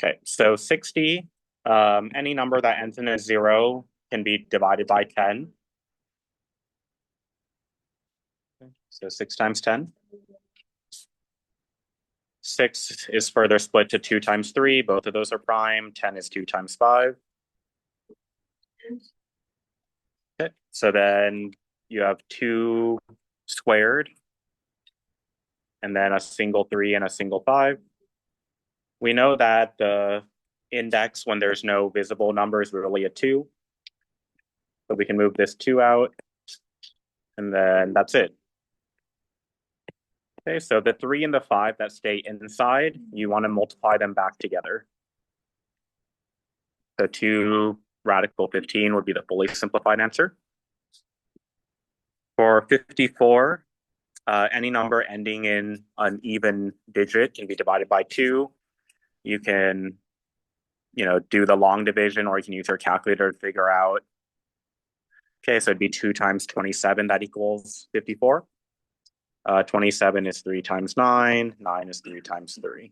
Okay, so 60, any number that ends in a zero can be divided by 10. So 6 times 10. 6 is further split to 2 times 3. Both of those are prime. 10 is 2 times 5. Okay, so then you have 2 squared, and then a single 3 and a single 5. We know that the index when there's no visible number is really a 2. So we can move this 2 out, and then that's it. Okay, so the 3 and the 5 that stay inside, you want to multiply them back together. So 2 radical 15 would be the fully simplified answer. For 54, any number ending in an even digit can be divided by 2. You can, do the long division, or you can use your calculator to figure out. Okay, so it'd be 2 times 27, that equals 54. 27 is 3 times 9. 9 is 3 times 3.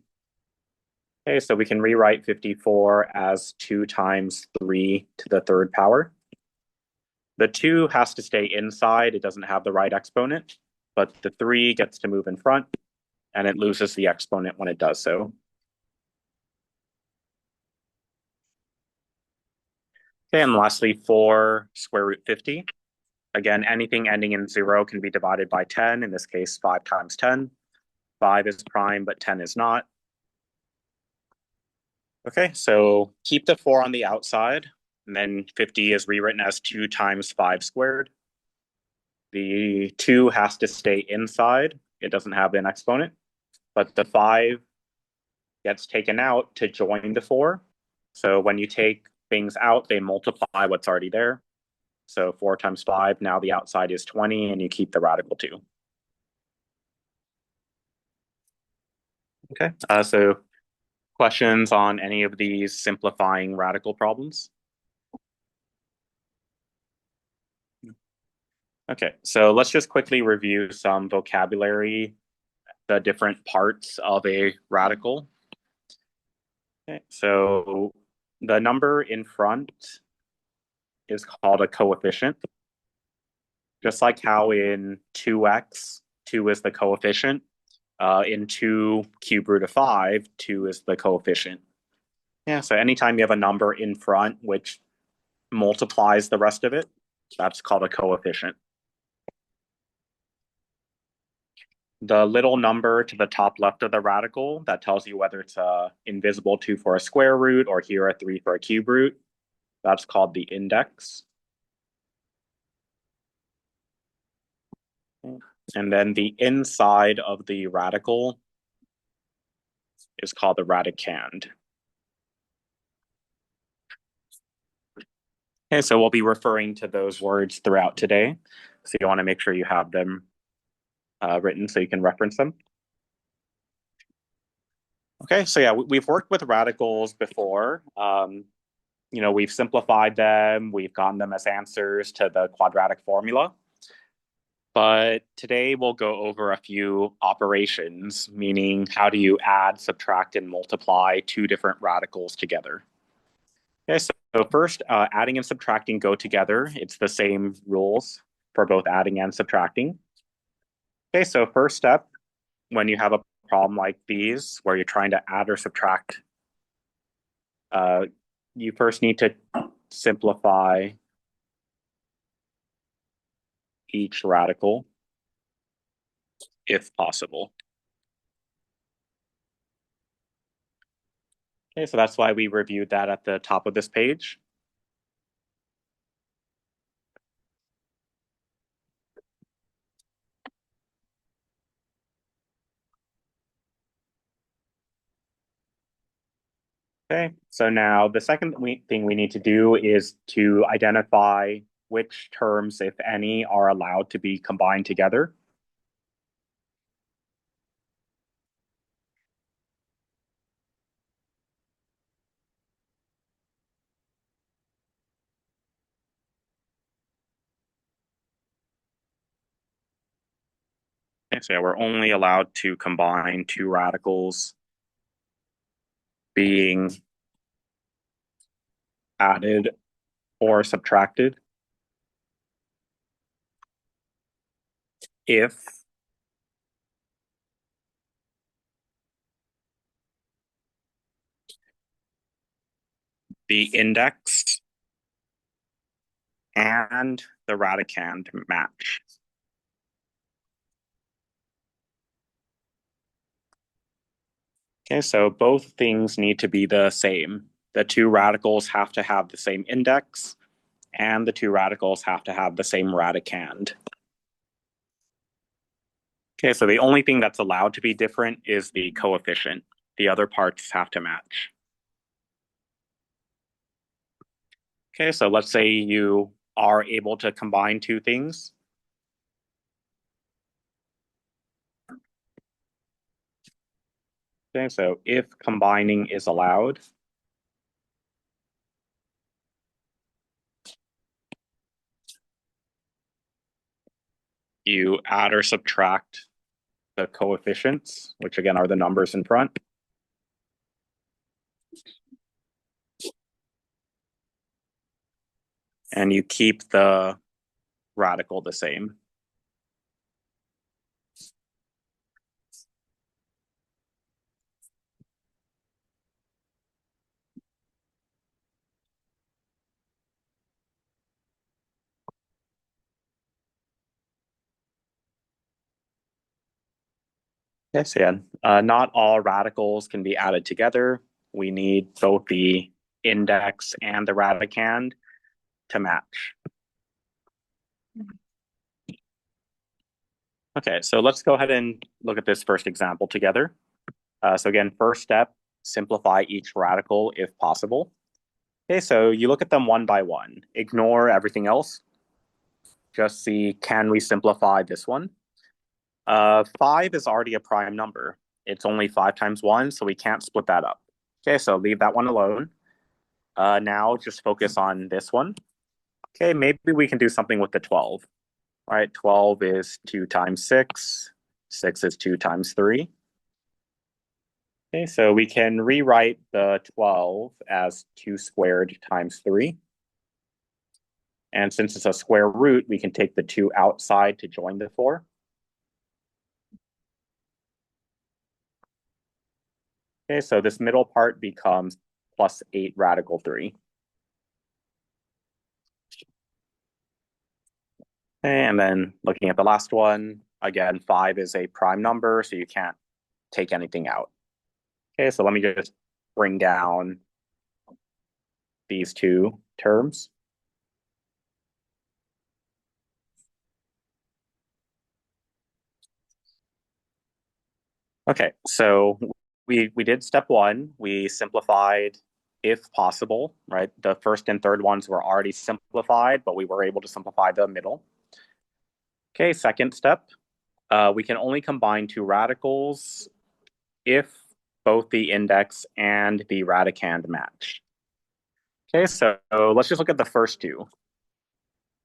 Okay, so we can rewrite 54 as 2 times 3 to the third power. The 2 has to stay inside. It doesn't have the right exponent, but the 3 gets to move in front, and it loses the exponent when it does so. Okay, and lastly, for square root 50. Again, anything ending in 0 can be divided by 10. In this case, 5 times 10. 5 is prime, but 10 is not. Okay, so keep the 4 on the outside, and then 50 is rewritten as 2 times 5 squared. The 2 has to stay inside. It doesn't have an exponent, but the 5 gets taken out to join the 4. So when you take things out, they multiply what's already there. So 4 times 5, now the outside is 20, and you keep the radical 2. Okay, so questions on any of these simplifying radical problems? Okay, so let's just quickly review some vocabulary, the different parts of a radical. Okay, so the number in front is called a coefficient. Just like how in 2x, 2 is the coefficient. In 2 cube root of 5, 2 is the coefficient. Yeah, so anytime you have a number in front which multiplies the rest of it, that's called a coefficient. The little number to the top left of the radical that tells you whether it's a invisible 2 for a square root or here a 3 for a cube root, that's called the index. And then the inside of the radical is called the radicand. Okay, so we'll be referring to those words throughout today. So you want to make sure you have them written so you can reference them. Okay, so yeah, we've worked with radicals before. We've simplified them, we've gotten them as answers to the quadratic formula. But today we'll go over a few operations, meaning how do you add, subtract, and multiply 2 different radicals together. Okay, so first, adding and subtracting go together. It's the same rules for both adding and subtracting. Okay, so first step, when you have a problem like these, where you're trying to add or subtract, you first need to simplify each radical if possible. Okay, so that's why we reviewed that at the top of this page. Okay, so now the second thing we need to do is to identify which terms, if any, are allowed to be combined together. Okay, so we're only allowed to combine 2 radicals being added or subtracted if the index and the radicand match. Okay, so both things need to be the same. The two radicals have to have the same index, and the two radicals have to have the same radicand. Okay, so the only thing that's allowed to be different is the coefficient. The other parts have to match. Okay, so let's say you are able to combine two things. Okay, so if combining is allowed, you add or subtract the coefficients, which again are the numbers in front. And you keep the radical the same. Yes, yeah. Not all radicals can be added together. We need both the index and the radicand to match. Okay, so let's go ahead and look at this first example together. So again, first step, simplify each radical if possible. Okay, so you look at them one by one. Ignore everything else. Just see, can we simplify this one? 5 is already a prime number. It's only 5 times 1, so we can't split that up. Okay, so leave that one alone. Now just focus on this one. Okay, maybe we can do something with the 12. All right, 12 is 2 times 6. 6 is 2 times 3. Okay, so we can rewrite the 12 as 2 squared times 3. And since it's a square root, we can take the 2 outside to join the 4. Okay, so this middle part becomes plus 8 radical 3. And then looking at the last one, again, 5 is a prime number, so you can't take anything out. Okay, so let me just bring down these two terms. Okay, so we did step one. We simplified if possible, right? The first and third ones were already simplified, but we were able to simplify the middle. Okay, second step, we can only combine two radicals if both the index and the radicand match. Okay, so let's just look at the first two. All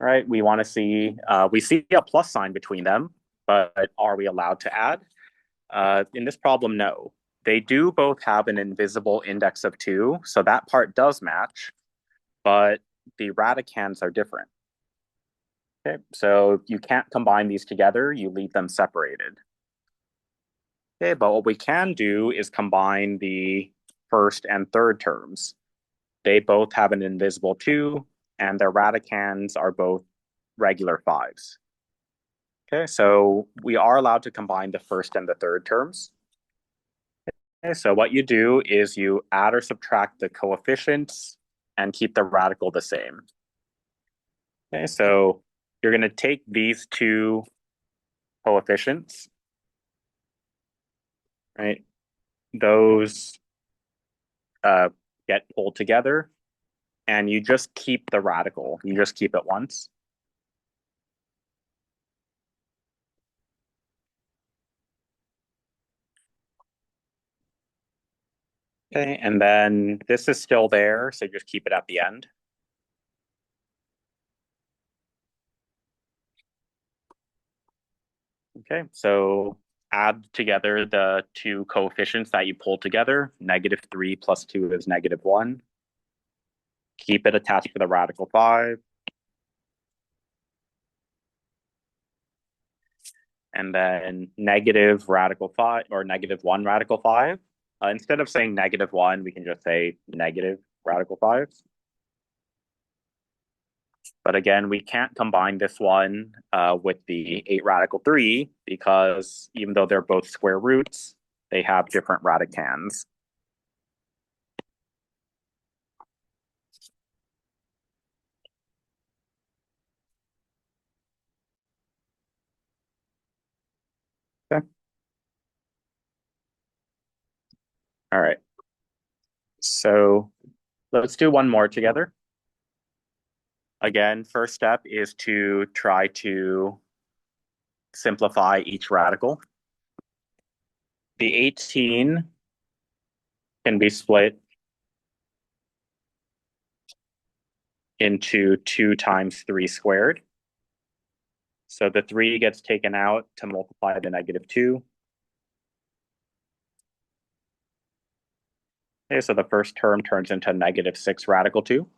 right, we want to see, we see a plus sign between them, but are we allowed to add? In this problem, no. They do both have an invisible index of 2, so that part does match, but the radicands are different. Okay, so you can't combine these together, you leave them separated. Okay, but what we can do is combine the first and third terms. They both have an invisible 2, and their radicands are both regular 5s. Okay, so we are allowed to combine the first and the third terms. Okay, so what you do is you add or subtract the coefficients and keep the radical the same. Okay, so you're going to take these two coefficients, right? Those get pulled together, and you just keep the radical. You just keep it once. Okay, and then this is still there, so just keep it at the end. Okay, so add together the two coefficients that you pulled together. -3 plus 2 is -1. Keep it attached to the radical 5. And then negative radical 5 or -1 radical 5. Instead of saying -1, we can just say negative radical 5. But again, we can't combine this one with the 8 radical 3 because even though they're both square roots, they have different radicands. Okay. All right. So let's do one more together. Again, first step is to try to simplify each radical. The 18 can be split into 2 times 3 squared. So the 3 gets taken out to multiply the -2. Okay, so the first term turns into -6 radical 2.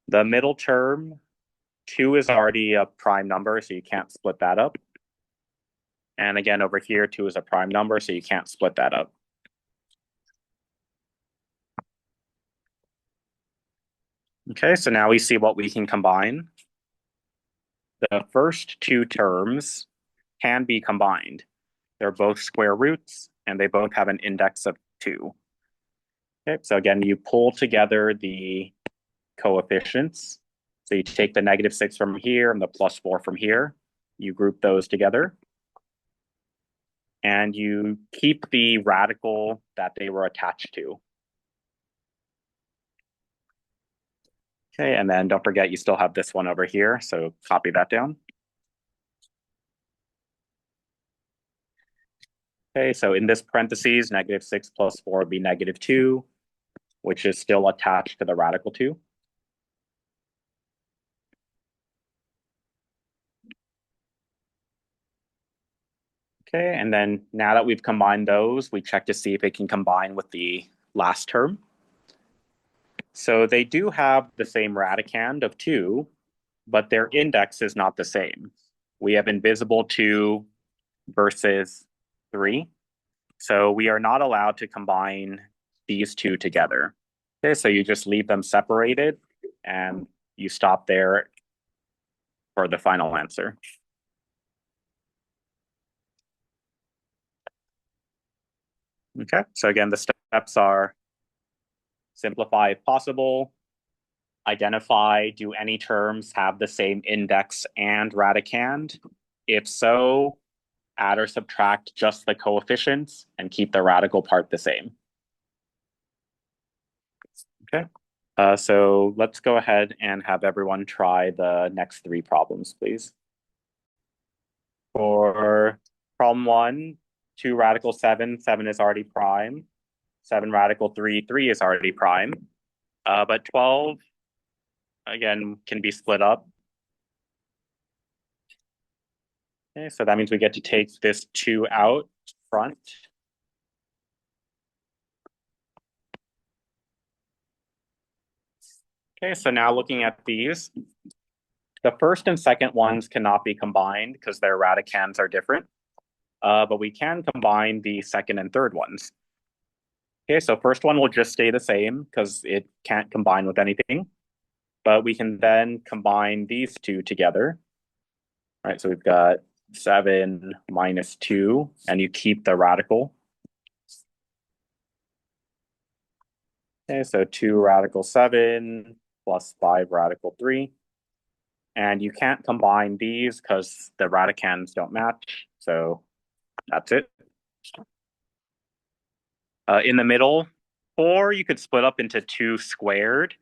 The middle term, 2 is already a prime number, so you can't split that up. And again, over here, 2 is a prime number, so you can't split that up. Okay, so now we see what we can combine. The first two terms can be combined. They're both square roots, and they both have an index of 2. Okay, so again, you pull together the coefficients. So you take the -6 from here and the +4 from here. You group those together. And you keep the radical that they were attached to. Okay, and then don't forget you still have this one over here, so copy that down. Okay, so in this parentheses, -6 plus 4 would be -2, which is still attached to the radical 2. Okay, and then now that we've combined those, we check to see if it can combine with the last term. So they do have the same radicand of 2, but their index is not the same. We have invisible 2 versus 3. So we are not allowed to combine these two together. Okay, so you just leave them separated and you stop there for the final answer. Okay, so again, the steps are simplify if possible, identify, do any terms have the same index and radicand? If so, add or subtract just the coefficients and keep the radical part the same. Okay, so let's go ahead and have everyone try the next 3 problems, please. For problem 1, 2 radical 7, 7 is already prime. 7 radical 3, 3 is already prime. But 12, again, can be split up. Okay, so that means we get to take this 2 out front. Okay, so now looking at these, the first and second ones cannot be combined because their radicands are different. But we can combine the second and third ones. Okay, so first one will just stay the same because it can't combine with anything. But we can then combine these two together. All right, so we've got 7 minus 2, and you keep the radical. Okay, so 2 radical 7 plus 5 radical 3. And you can't combine these because the radicands don't match. So that's it. In the middle, 4 you could split up into 2 squared,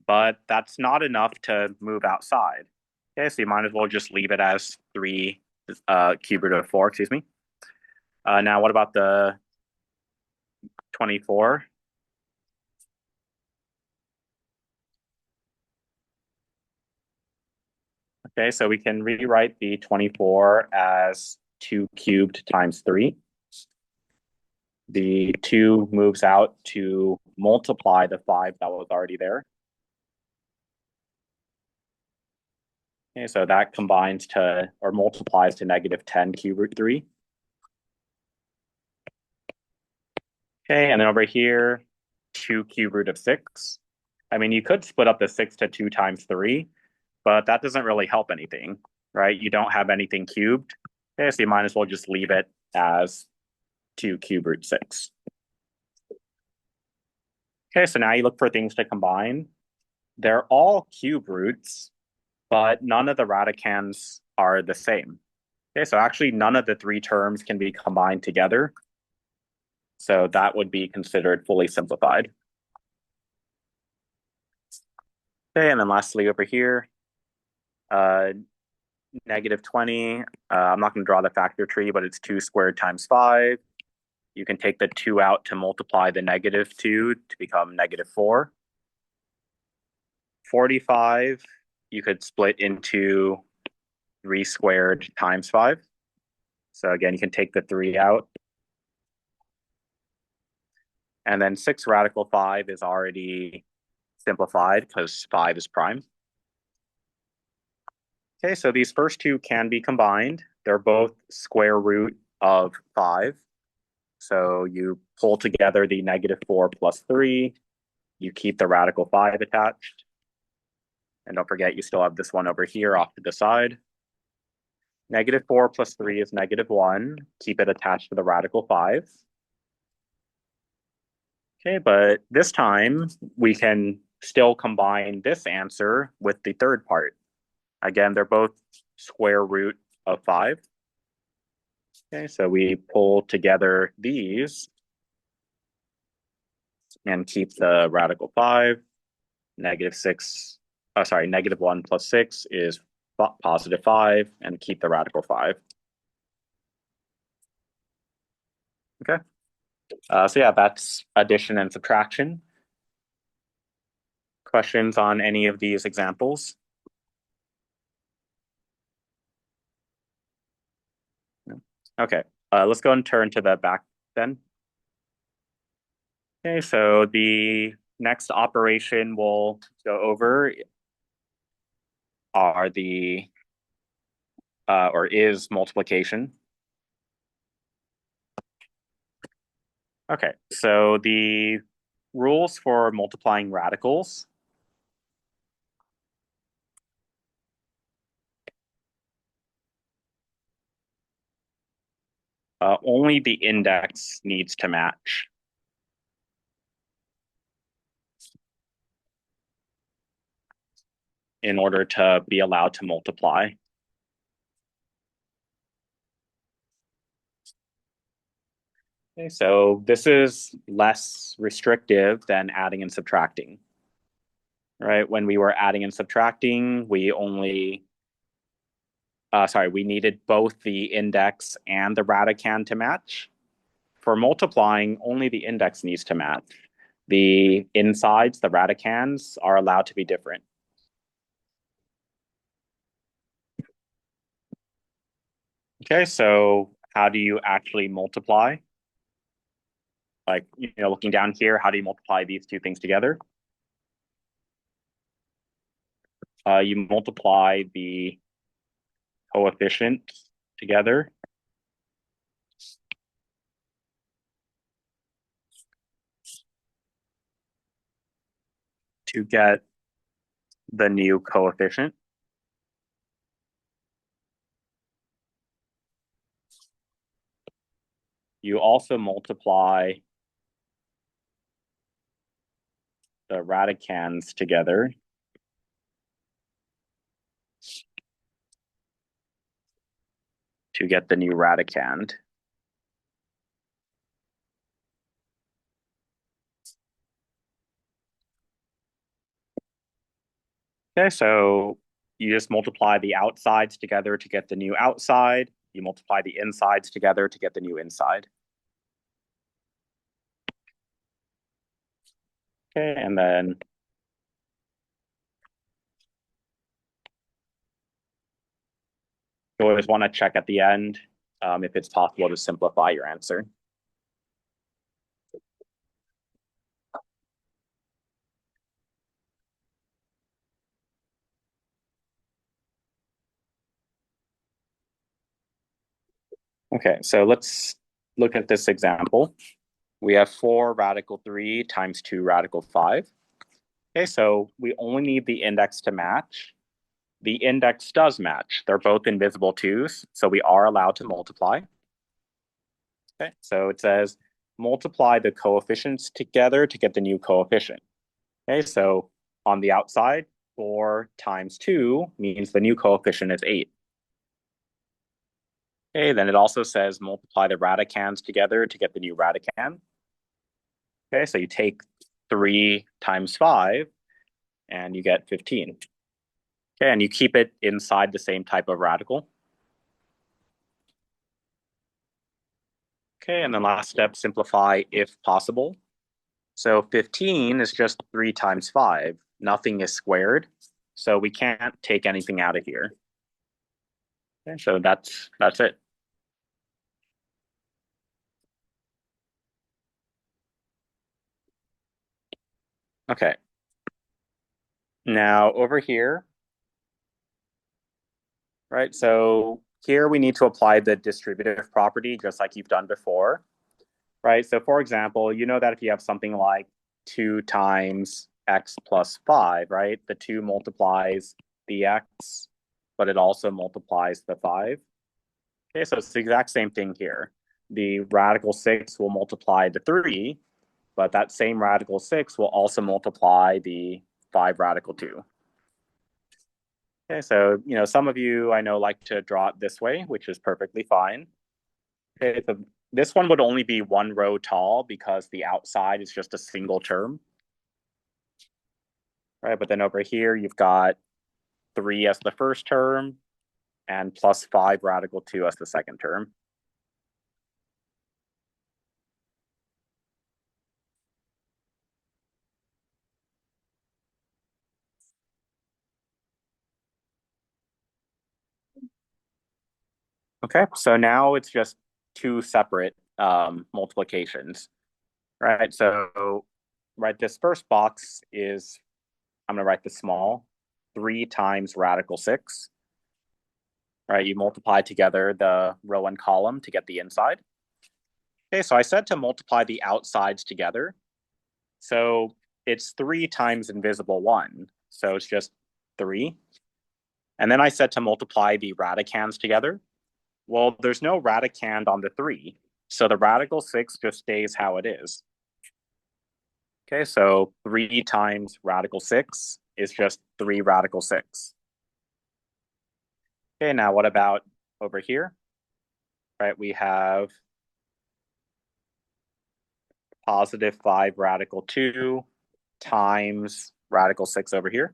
but that's not enough to move outside. Okay, so you might as well just leave it as 3 cube root of 4, excuse me. Now what about the 24? Okay, so we can rewrite the 24 as 2 cubed times 3. The 2 moves out to multiply the 5 that was already there. Okay, so that combines to, or multiplies to negative 10 cube root 3. Okay, and then over here, 2 cube root of 6. I mean, you could split up the 6 to 2 times 3, but that doesn't really help anything, right? You don't have anything cubed. Okay, so you might as well just leave it as 2 cube root 6. Okay, so now you look for things to combine. They're all cube roots, but none of the radicands are the same. Okay, so actually none of the 3 terms can be combined together. So that would be considered fully simplified. Okay, and then lastly over here, negative 20. I'm not going to draw the factor tree, but it's 2 squared times 5. You can take the 2 out to multiply the negative 2 to become negative 4. 45, you could split into 3 squared times 5. So again, you can take the 3 out. And then 6 radical 5 is already simplified because 5 is prime. Okay, so these first two can be combined. They're both square root of 5. So you pull together the negative 4 plus 3. You keep the radical 5 attached. And don't forget, you still have this one over here off to the side. Negative 4 plus 3 is negative 1. Keep it attached to the radical 5. Okay, but this time we can still combine this answer with the third part. Again, they're both square root of 5. Okay, so we pull together these and keep the radical 5. Negative 6, negative 1 plus 6 is positive 5, and keep the radical 5. Okay. So yeah, that's addition and subtraction. Questions on any of these examples? Okay, let's go and turn to the back then. Okay, so the next operation we'll go over are the, or is multiplication. Okay, so the rules for multiplying radicals. Only the index needs to match. In order to be allowed to multiply. Okay, so this is less restrictive than adding and subtracting. Right? When we were adding and subtracting, we only, we needed both the index and the radicand to match. For multiplying, only the index needs to match. The insides, the radicands, are allowed to be different. Okay, so how do you actually multiply? Like, looking down here, how do you multiply these two things together? You multiply the coefficient together. To get the new coefficient. You also multiply the radicands together. To get the new radicand. Okay, so you just multiply the outsides together to get the new outside. You multiply the insides together to get the new inside. Okay, and then you always want to check at the end if it's possible to simplify your answer. Okay, so let's look at this example. We have 4 radical 3 times 2 radical 5. Okay, so we only need the index to match. The index does match. They're both invisible 2s, so we are allowed to multiply. Okay, so it says multiply the coefficients together to get the new coefficient. Okay, so on the outside, 4 times 2 means the new coefficient is 8. Okay, then it also says multiply the radicands together to get the new radican. Okay, so you take 3 times 5 and you get 15. Okay, and you keep it inside the same type of radical. Okay, and then last step, simplify if possible. So 15 is just 3 times 5. Nothing is squared, so we can't take anything out of here. Okay, so that's it. Okay. Now over here, right? So here we need to apply the distributive property just like you've done before, right? So for example, you know that if you have something like 2 times x plus 5, right? The 2 multiplies the x, but it also multiplies the 5. Okay, so it's the exact same thing here. The radical 6 will multiply the 3, but that same radical 6 will also multiply the 5 radical 2. Okay, so some of you I know like to draw it this way, which is perfectly fine. Okay, so this one would only be 1 row tall because the outside is just a single term. Right, but then over here you've got 3 as the first term and plus 5 radical 2 as the second term. Okay, so now it's just 2 separate multiplications, right? So, right, this first box is, I'm going to write the small, 3 times radical 6, right? You multiply together the row and column to get the inside. Okay, so I said to multiply the outsides together. So it's 3 times invisible 1, so it's just 3. And then I said to multiply the radicands together. Well, there's no radicand on the 3, so the radical 6 just stays how it is. Okay, so 3 times radical 6 is just 3 radical 6. Okay, now what about over here? Right, we have positive 5 radical 2 times radical 6 over here.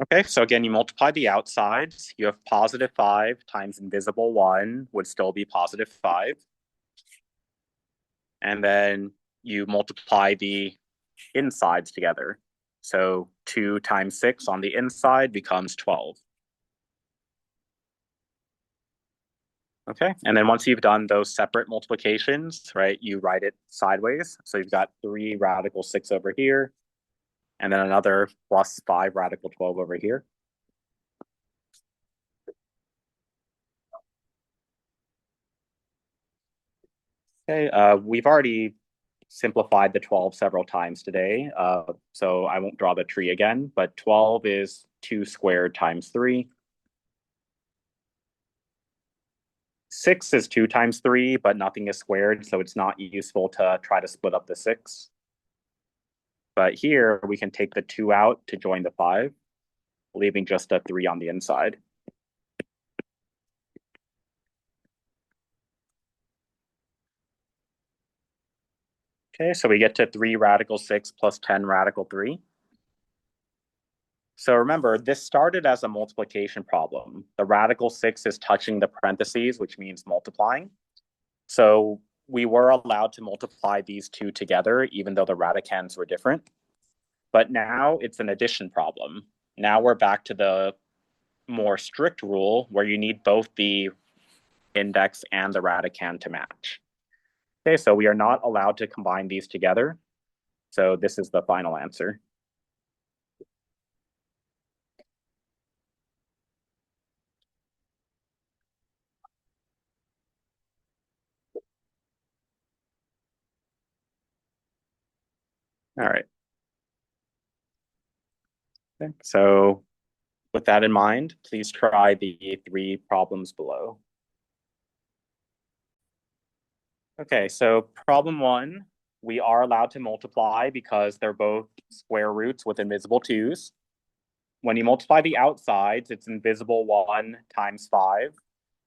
Okay, so again, you multiply the outsides. You have positive 5 times invisible 1 would still be positive 5. And then you multiply the insides together. So 2 times 6 on the inside becomes 12. Okay, and then once you've done those separate multiplications, right, you write it sideways. So you've got 3 radical 6 over here, and then another plus 5 radical 12 over here. Okay, we've already simplified the 12 several times today, so I won't draw the tree again, but 12 is 2 squared times 3. 6 is 2 times 3, but nothing is squared, so it's not useful to try to split up the 6. But here, we can take the 2 out to join the 5, leaving just a 3 on the inside. Okay, so we get to 3 radical 6 plus 10 radical 3. So remember, this started as a multiplication problem. The radical 6 is touching the parentheses, which means multiplying. So we were allowed to multiply these two together, even though the radicands were different. But now it's an addition problem. now we're back to the more strict rule where you need both the index and the radicand to match. Okay, so we are not allowed to combine these together. So this is the final answer. All right. Okay, so with that in mind, please try the 3 problems below. Okay, so problem 1, we are allowed to multiply because they're both square roots with invisible 2's. When you multiply the outsides, it's invisible 1 times 5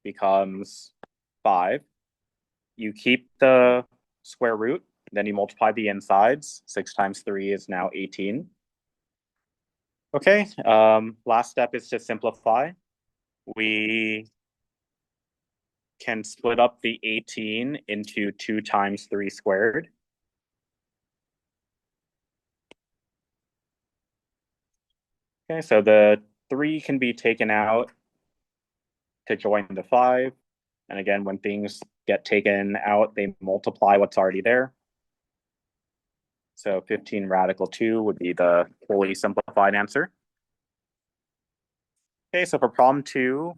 becomes 5. You keep the square root, then you multiply the insides. 6 times 3 is now 18. Okay, last step is to simplify. We can split up the 18 into 2 times 3 squared. Okay, so the 3 can be taken out to join the 5. And again, when things get taken out, they multiply what's already there. So 15 radical 2 would be the fully simplified answer. Okay, so for problem 2,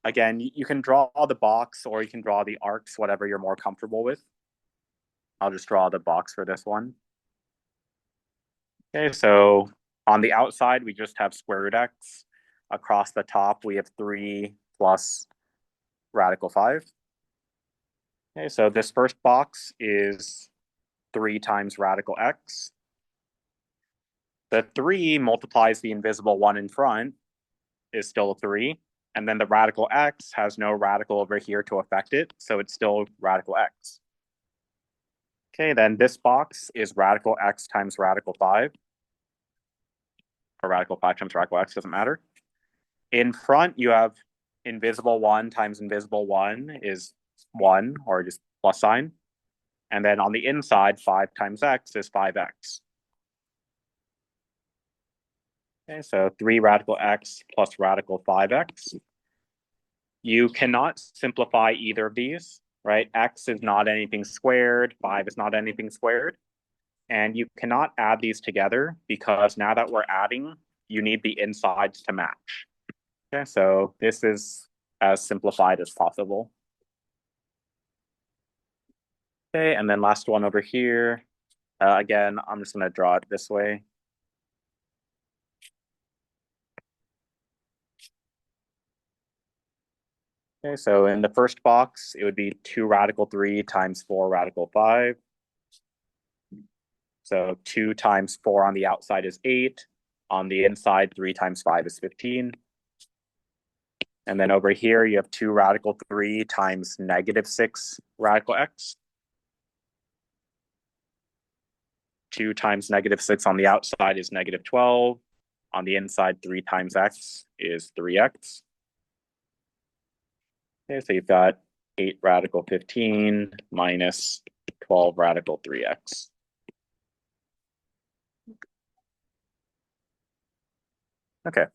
again, you can draw the box or you can draw the arcs, whatever you're more comfortable with. I'll just draw the box for this one. Okay, so on the outside, we just have square root x. Across the top, we have 3 plus radical 5. Okay, so this first box is 3 times radical x. The 3 multiplies the invisible 1 in front, is still a 3. And then the radical x has no radical over here to affect it, so it's still radical x. Okay, then this box is radical x times radical 5. Or radical 5 times radical x, doesn't matter. In front, you have invisible 1 times invisible 1 is 1, or just plus sign. And then on the inside, 5 times x is 5x. Okay, so 3 radical x plus radical 5x. You cannot simplify either of these, right? X is not anything squared, 5 is not anything squared. And you cannot add these together because now that we're adding, you need the insides to match. Okay, so this is as simplified as possible. Okay, and then last one over here. Again, I'm just going to draw it this way. Okay, so in the first box, it would be 2 radical 3 times 4 radical 5. So 2 times 4 on the outside is 8. On the inside, 3 times 5 is 15. And then over here, you have 2 radical 3 times negative 6 radical x. 2 times negative 6 on the outside is negative 12. On the inside, 3 times x is 3x. Okay, so you've got 8 radical 15 minus 12 radical 3x. Okay,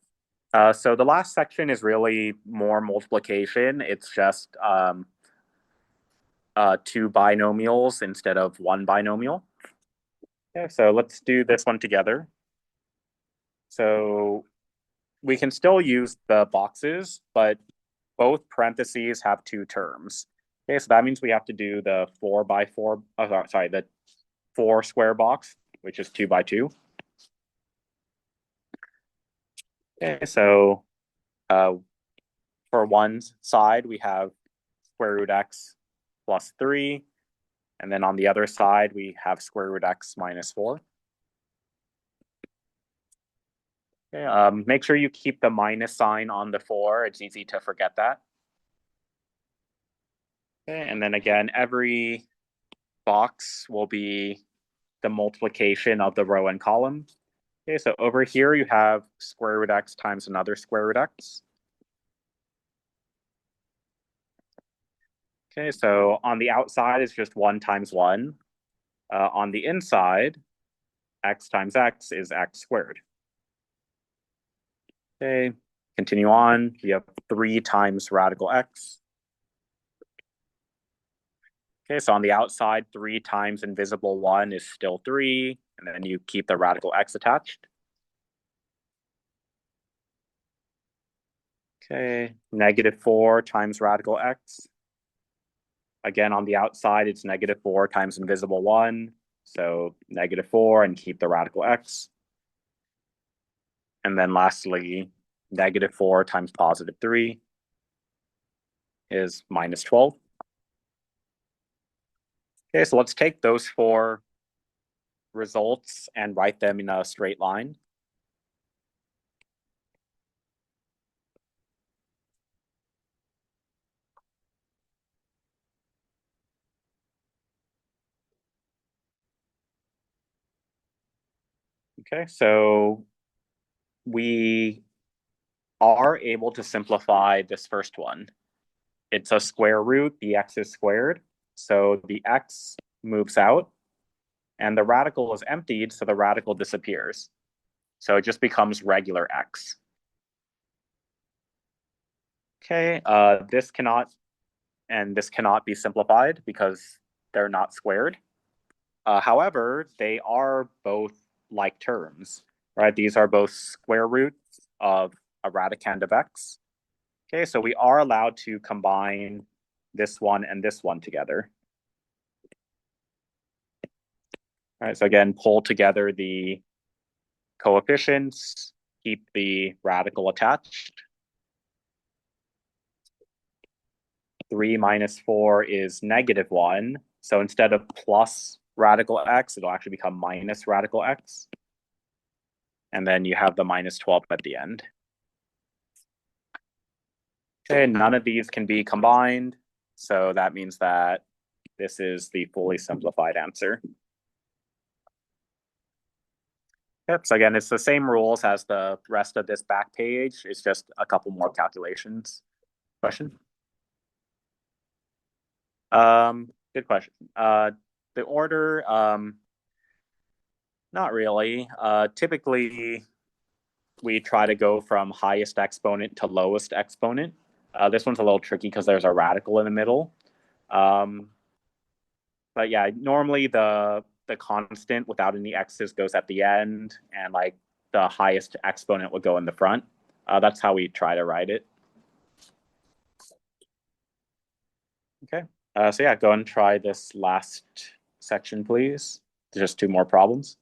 so the last section is really more multiplication. It's just 2 binomials instead of 1 binomial. Okay, so let's do this one together. So we can still use the boxes, but both parentheses have 2 terms. Okay, so that means we have to do the 4 by 4, the 4 square box, which is 2 by 2. Okay, so for one side, we have square root x plus 3. And then on the other side, we have square root x minus 4. Okay, make sure you keep the minus sign on the 4. It's easy to forget that. Okay, and then again, every box will be the multiplication of the row and column. Okay, so over here you have square root x times another square root x. Okay, so on the outside is just 1 times 1. On the inside, x times x is x squared. Okay, continue on. You have 3 times radical x. Okay, so on the outside, 3 times invisible 1 is still 3, and then you keep the radical x attached. Okay, -4 times radical x. Again, on the outside, it's -4 times invisible 1, so -4 and keep the radical x. And then lastly, -4 times +3 is -12. Okay, so let's take those 4 results and write them in a straight line. Okay, so we are able to simplify this first one. It's a square root, the x is squared, so the x moves out, and the radical is emptied, so the radical disappears. So it just becomes regular x. Okay, this cannot and this cannot be simplified because they're not squared. However, they are both like terms, right? These are both square roots of a radicand of x. Okay, so we are allowed to combine this one and this one together. All right, so again, pull together the coefficients, keep the radical attached. 3 minus 4 is -1. So instead of plus radical x, it'll actually become minus radical x. And then you have the -12 at the end. Okay, none of these can be combined. So that means that this is the fully simplified answer. Yep, so again, it's the same rules as the rest of this back page. It's just a couple more calculations. Question? Good question. The order, not really. Typically, we try to go from highest exponent to lowest exponent. This one's a little tricky because there's a radical in the middle. But yeah, normally the constant without any x's goes at the end, and like the highest exponent would go in the front. That's how we try to write it. Okay. So yeah, go and try this last section, please. Just 2 more problems.